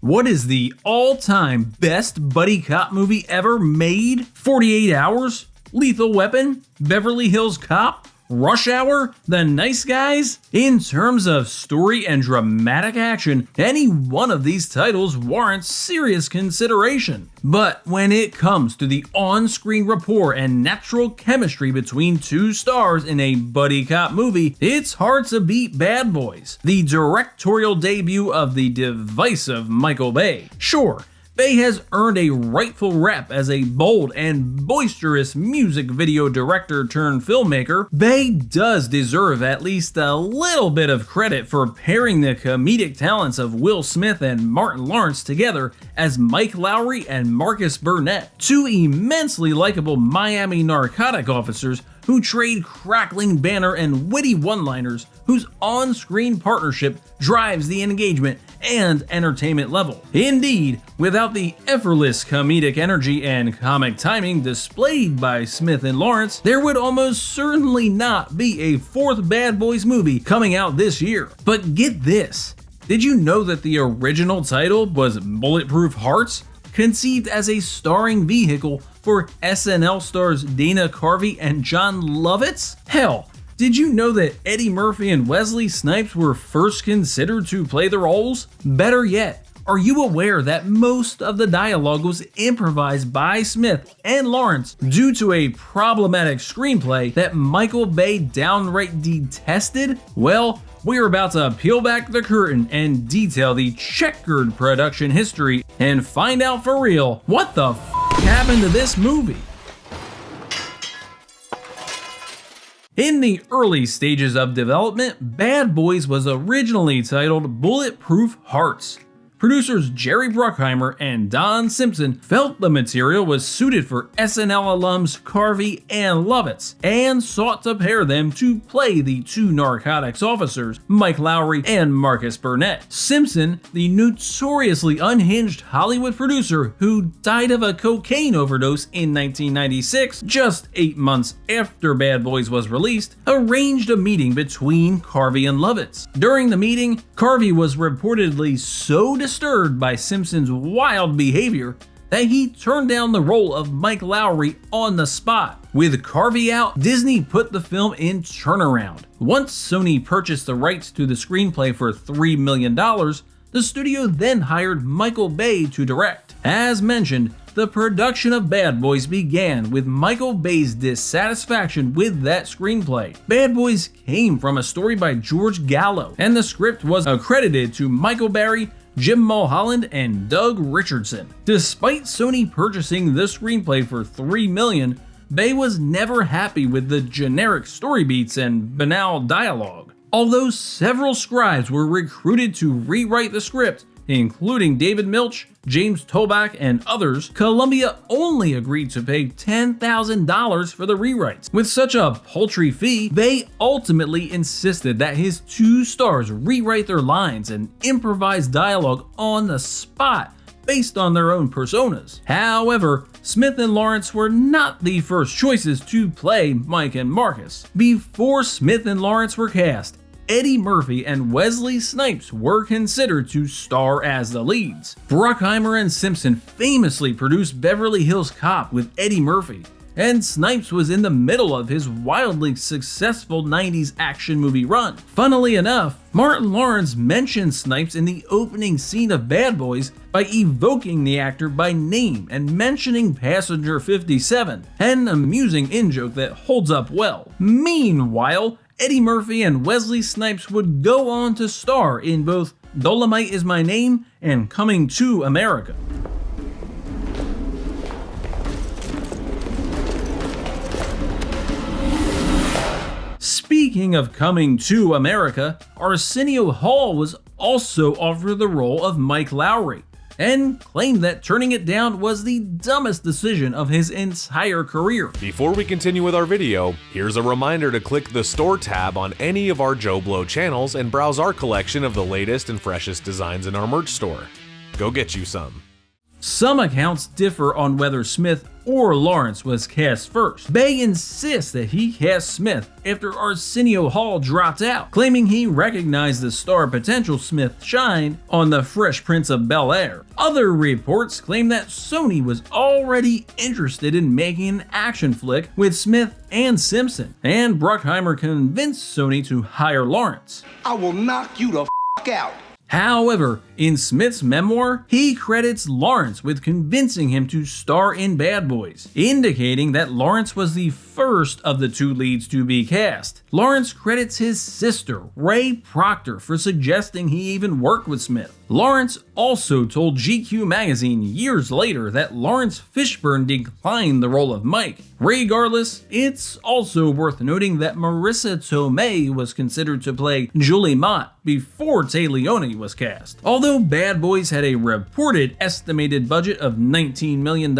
What is the all-time best buddy cop movie ever made? 48 Hours? Lethal Weapon? Beverly Hills Cop? Rush Hour? The Nice Guys? In terms of story and dramatic action, any one of these titles warrants serious consideration. But when it comes to the on-screen rapport and natural chemistry between two stars in a buddy cop movie, it's hard to beat Bad Boys, the directorial debut of the divisive Michael Bay. Sure, Bay has earned a rightful rep as a bold and boisterous music video director turned filmmaker. Bay does deserve at least a little bit of credit for pairing the comedic talents of Will Smith and Martin Lawrence together as Mike Lowrey and Marcus Burnett, two immensely likable Miami narcotic officers who trade crackling banter and witty one-liners, whose on-screen partnership drives the engagement and entertainment level. Indeed, without the effortless comedic energy and comic timing displayed by Smith and Lawrence, there would almost certainly not be a fourth Bad Boys movie coming out this year. But get this, did you know that the original title was Bulletproof Hearts, conceived as a starring vehicle for SNL stars Dana Carvey and John Lovitz? Hell, did you know that Eddie Murphy and Wesley Snipes were first considered to play the roles? Better yet, are you aware that most of the dialogue was improvised by Smith and Lawrence due to a problematic screenplay that Michael Bay downright detested? Well, we're about to peel back the curtain and detail the checkered production history and find out for real what the happened to this movie. In the early stages of development, Bad Boys was originally titled Bulletproof Hearts. Producers Jerry Bruckheimer and Don Simpson felt the material was suited for SNL alums Carvey and Lovitz and sought to pair them to play the two narcotics officers, Mike Lowrey and Marcus Burnett. Simpson, the notoriously unhinged Hollywood producer who died of a cocaine overdose in 1996, just 8 months after Bad Boys was released, arranged a meeting between Carvey and Lovitz. During the meeting, Carvey was reportedly so disturbed by Simpson's wild behavior that he turned down the role of Mike Lowrey on the spot. With Carvey out, Disney put the film in turnaround. Once Sony purchased the rights to the screenplay for $3 million, the studio then hired Michael Bay to direct. As mentioned, the production of Bad Boys began with Michael Bay's dissatisfaction with that screenplay. Bad Boys came from a story by George Gallo, and the script was accredited to Michael Barry, Jim Mulholland, and Doug Richardson. Despite Sony purchasing the screenplay for $3 million, Bay was never happy with the generic story beats and banal dialogue. Although several scribes were recruited to rewrite the script, including David Milch, James Toback, and others, Columbia only agreed to pay $10,000 for the rewrites. With such a paltry fee, Bay ultimately insisted that his two stars rewrite their lines and improvise dialogue on the spot based on their own personas. However, Smith and Lawrence were not the first choices to play Mike and Marcus. Before Smith and Lawrence were cast, Eddie Murphy and Wesley Snipes were considered to star as the leads. Bruckheimer and Simpson famously produced Beverly Hills Cop with Eddie Murphy, and Snipes was in the middle of his wildly successful 90s action movie run. Funnily enough, Martin Lawrence mentioned Snipes in the opening scene of Bad Boys by evoking the actor by name and mentioning Passenger 57, an amusing in-joke that holds up well. Meanwhile, Eddie Murphy and Wesley Snipes would go on to star in both Dolomite Is My Name and Coming to America. Speaking of Coming to America, Arsenio Hall was also offered the role of Mike Lowrey, and claimed that turning it down was the dumbest decision of his entire career. Before we continue with our video, here's a reminder to click the Store tab on any of our JoBlo channels and browse our collection of the latest and freshest designs in our merch store. Go get you some. Some accounts differ on whether Smith or Lawrence was cast first. Bay insists that he cast Smith after Arsenio Hall dropped out, claiming he recognized the star potential Smith shined on The Fresh Prince of Bel-Air. Other reports claim that Sony was already interested in making an action flick with Smith and Simpson, and Bruckheimer convinced Sony to hire Lawrence. I will knock you the f*** out. However, in Smith's memoir, he credits Lawrence with convincing him to star in Bad Boys, indicating that Lawrence was the first of the two leads to be cast. Lawrence credits his sister, Ray Proctor, for suggesting he even worked with Smith. Lawrence also told GQ magazine years later that Lawrence Fishburne declined the role of Mike. Regardless, it's also worth noting that Marissa Tomei was considered to play Julie Mott before Tay Leone was cast. Although Bad Boys had a reported estimated budget of $19 million,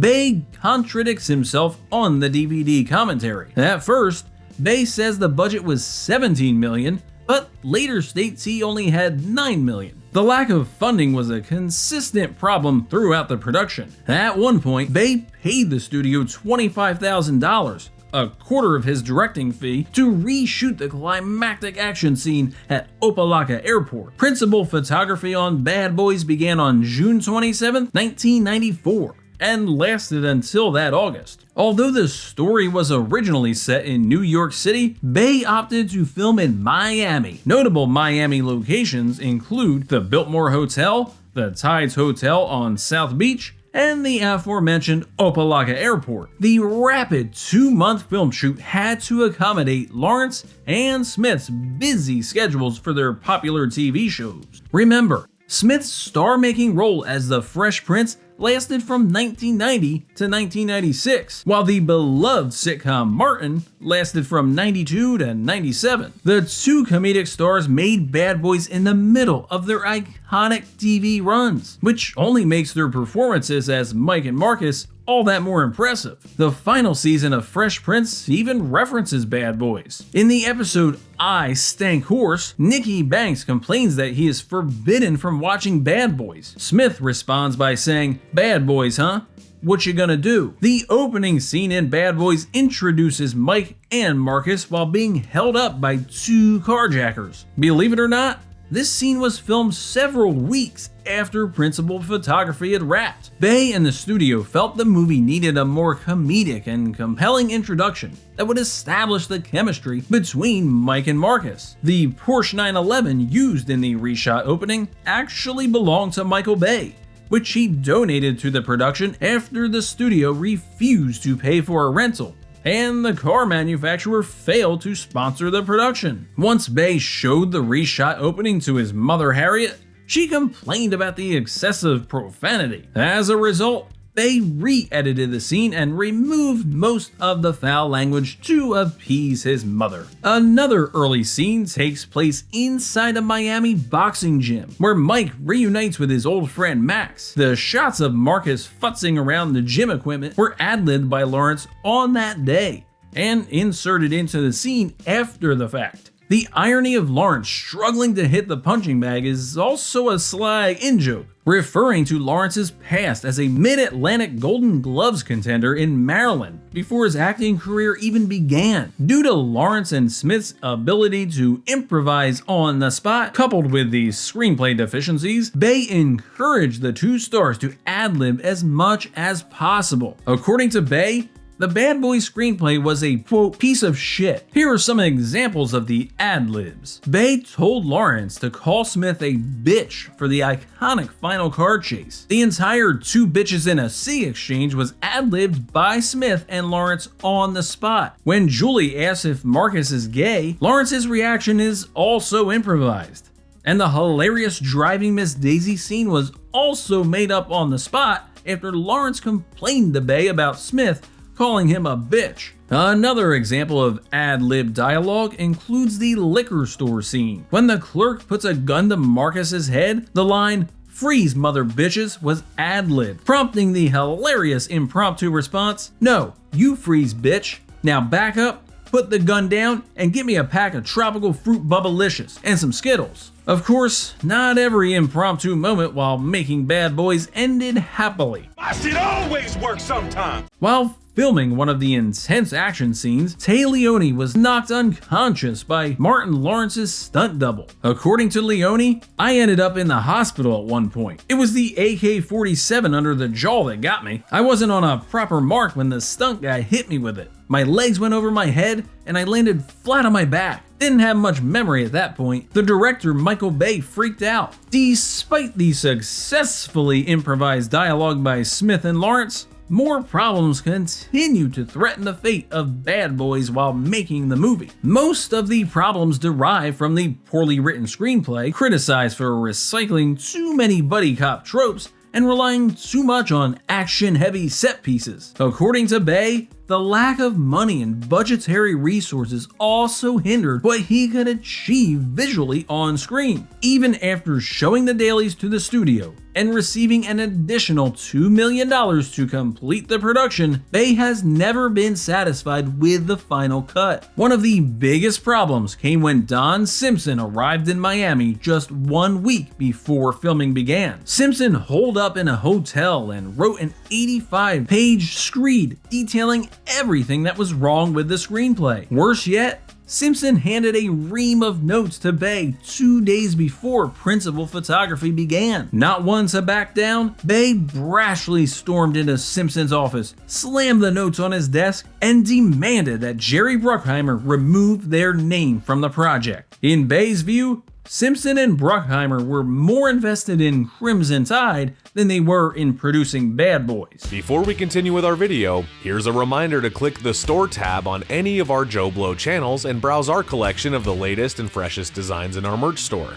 Bay contradicts himself on the DVD commentary. At first, Bay says the budget was $17 million, but later states he only had $9 million. The lack of funding was a consistent problem throughout the production. At one point, Bay paid the studio $25,000, a quarter of his directing fee, to reshoot the climactic action scene at Opa-locka Airport. Principal photography on Bad Boys began on June 27, 1994. And lasted until that August. Although the story was originally set in New York City, Bay opted to film in Miami. Notable Miami locations include the Biltmore Hotel, the Tides Hotel on South Beach, and the aforementioned Opa-locka Airport. The rapid 2-month film shoot had to accommodate Lawrence and Smith's busy schedules for their popular TV shows. Remember, Smith's star-making role as the Fresh Prince lasted from 1990 to 1996, while the beloved sitcom Martin lasted from 92 to 97. The two comedic stars made Bad Boys in the middle of their iconic TV runs, which only makes their performances as Mike and Marcus all that more impressive. The final season of Fresh Prince even references Bad Boys. In the episode I Stank Horse, Nikki Banks complains that he is forbidden from watching Bad Boys. Smith responds by saying, "Bad Boys, huh? What you gonna do?" The opening scene in Bad Boys introduces Mike and Marcus while being held up by two carjackers. Believe it or not, this scene was filmed several weeks after principal photography had wrapped. Bay and the studio felt the movie needed a more comedic and compelling introduction that would establish the chemistry between Mike and Marcus. The Porsche 911 used in the reshot opening actually belonged to Michael Bay, which he donated to the production after the studio refused to pay for a rental, and the car manufacturer failed to sponsor the production. Once Bay showed the reshot opening to his mother Harriet, she complained about the excessive profanity. As a result, Bay re-edited the scene and removed most of the foul language to appease his mother. Another early scene takes place inside a Miami boxing gym, where Mike reunites with his old friend Max. The shots of Marcus futzing around the gym equipment were ad-libbed by Lawrence on that day, and inserted into the scene after the fact. The irony of Lawrence struggling to hit the punching bag is also a sly in-joke, referring to Lawrence's past as a Mid-Atlantic Golden Gloves contender in Maryland before his acting career even began. Due to Lawrence and Smith's ability to improvise on the spot, coupled with the screenplay deficiencies, Bay encouraged the two stars to ad-lib as much as possible. According to Bay, the Bad Boys screenplay was a, quote, piece of shit. Here are some examples of the ad-libs. Bay told Lawrence to call Smith a bitch for the iconic final car chase. The entire two bitches in a C exchange was ad-libbed by Smith and Lawrence on the spot. When Julie asks if Marcus is gay, Lawrence's reaction is also improvised. And the hilarious driving Miss Daisy scene was also made up on the spot after Lawrence complained to Bay about Smith calling him a bitch. Another example of ad-lib dialogue includes the liquor store scene. When the clerk puts a gun to Marcus's head, the line, "Freeze, mother bitches," was ad-lib, prompting the hilarious impromptu response, "No, you freeze, bitch. Now back up, put the gun down, and get me a pack of tropical fruit Bubblicious and some Skittles." Of course, not every impromptu moment while making Bad Boys ended happily. My shit always works sometimes. While filming one of the intense action scenes, Tay Leone was knocked unconscious by Martin Lawrence's stunt double. According to Leone, I ended up in the hospital at one point. It was the AK-47 under the jaw that got me. I wasn't on a proper mark when the stunt guy hit me with it. My legs went over my head and I landed flat on my back. Didn't have much memory at that point. The director, Michael Bay, freaked out. Despite the successfully improvised dialogue by Smith and Lawrence, more problems continue to threaten the fate of Bad Boys while making the movie. Most of the problems derive from the poorly written screenplay, criticized for recycling too many buddy cop tropes and relying too much on action-heavy set pieces. According to Bay, the lack of money and budgetary resources also hindered what he could achieve visually on screen. Even after showing the dailies to the studio and receiving an additional $2 million to complete the production, Bay has never been satisfied with the final cut. One of the biggest problems came when Don Simpson arrived in Miami just 1 week before filming began. Simpson holed up in a hotel and wrote an 85-page screed detailing everything that was wrong with the screenplay. Worse yet, Simpson handed a ream of notes to Bay 2 days before principal photography began. Not one to back down, Bay brashly stormed into Simpson's office, slammed the notes on his desk, and demanded that Jerry Bruckheimer remove their name from the project. In Bay's view, Simpson and Bruckheimer were more invested in Crimson Tide than they were in producing Bad Boys. Before we continue with our video, here's a reminder to click the Store tab on any of our JoBlo channels and browse our collection of the latest and freshest designs in our merch store.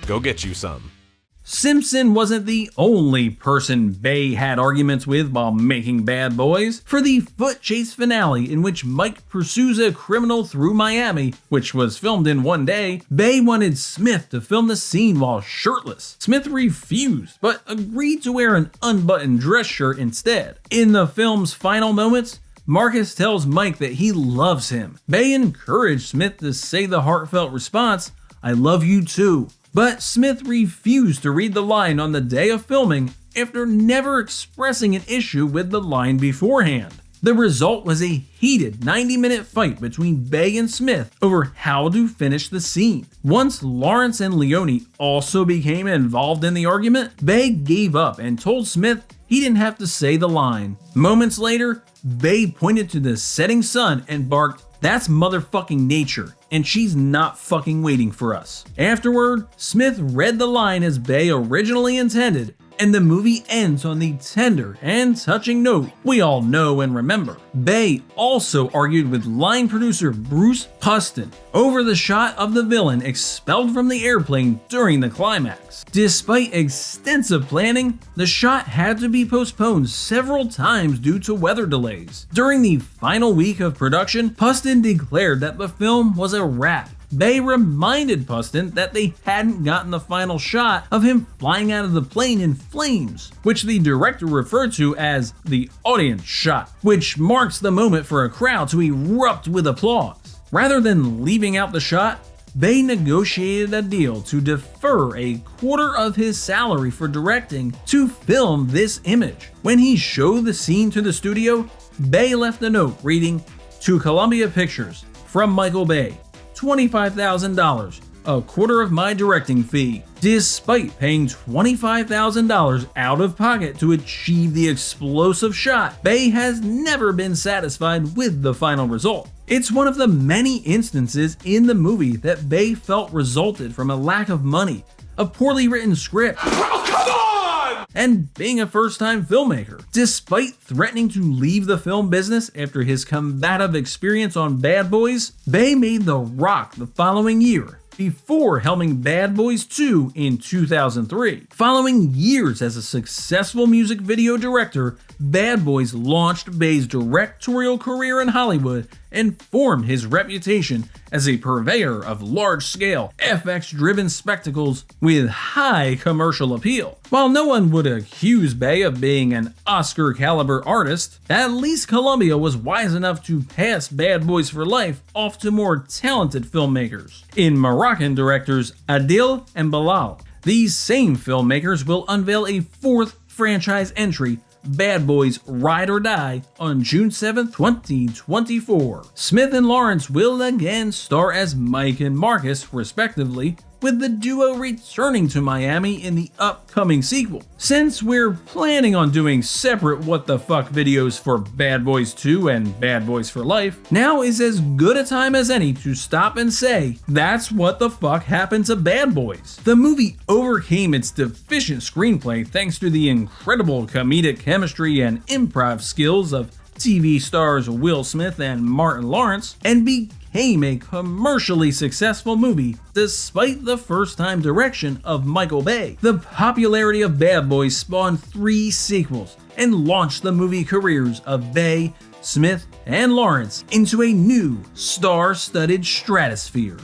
Go get you some. Simpson wasn't the only person Bay had arguments with while making Bad Boys. For the foot chase finale in which Mike pursues a criminal through Miami, which was filmed in 1 day, Bay wanted Smith to film the scene while shirtless. Smith refused, but agreed to wear an unbuttoned dress shirt instead. In the film's final moments, Marcus tells Mike that he loves him. Bay encouraged Smith to say the heartfelt response, "I love you too." But Smith refused to read the line on the day of filming after never expressing an issue with the line beforehand. The result was a heated 90-minute fight between Bay and Smith over how to finish the scene. Once Lawrence and Leone also became involved in the argument, Bay gave up and told Smith he didn't have to say the line. Moments later, Bay pointed to the setting sun and barked, "That's motherfucking nature, and she's not fucking waiting for us." Afterward, Smith read the line as Bay originally intended, and the movie ends on the tender and touching note we all know and remember. Bay also argued with line producer Bruce Pustin over the shot of the villain expelled from the airplane during the climax. Despite extensive planning, the shot had to be postponed several times due to weather delays. During the final week of production, Pustin declared that the film was a wrap. Bay reminded Pustin that they hadn't gotten the final shot of him flying out of the plane in flames, which the director referred to as the audience shot, which marks the moment for a crowd to erupt with applause. Rather than leaving out the shot, Bay negotiated a deal to defer a quarter of his salary for directing to film this image. When he showed the scene to the studio, Bay left a note reading, "To Columbia Pictures, from Michael Bay, $25,000, a quarter of my directing fee." Despite paying $25,000 out of pocket to achieve the explosive shot, Bay has never been satisfied with the final result. It's one of the many instances in the movie that Bay felt resulted from a lack of money, a poorly written script, and being a first-time filmmaker. Despite threatening to leave the film business after his combative experience on Bad Boys, Bay made The Rock the following year, before helming Bad Boys 2 in 2003. Following years as a successful music video director, Bad Boys launched Bay's directorial career in Hollywood and formed his reputation as a purveyor of large-scale, FX-driven spectacles with high commercial appeal. While no one would accuse Bay of being an Oscar-caliber artist, at least Columbia was wise enough to pass Bad Boys for Life off to more talented filmmakers, in Moroccan directors Adil and Bilal. These same filmmakers will unveil a fourth franchise entry, Bad Boys Ride or Die, on June 7, 2024. Smith and Lawrence will again star as Mike and Marcus, respectively, with the duo returning to Miami in the upcoming sequel. Since we're planning on doing separate what the fuck videos for Bad Boys 2 and Bad Boys for Life, now is as good a time as any to stop and say, that's what the fuck happened to Bad Boys. The movie overcame its deficient screenplay thanks to the incredible comedic chemistry and improv skills of TV stars Will Smith and Martin Lawrence, and became a commercially successful movie despite the first-time direction of Michael Bay. The popularity of Bad Boys spawned 3 sequels and launched the movie careers of Bay, Smith, and Lawrence into a new star-studded stratosphere.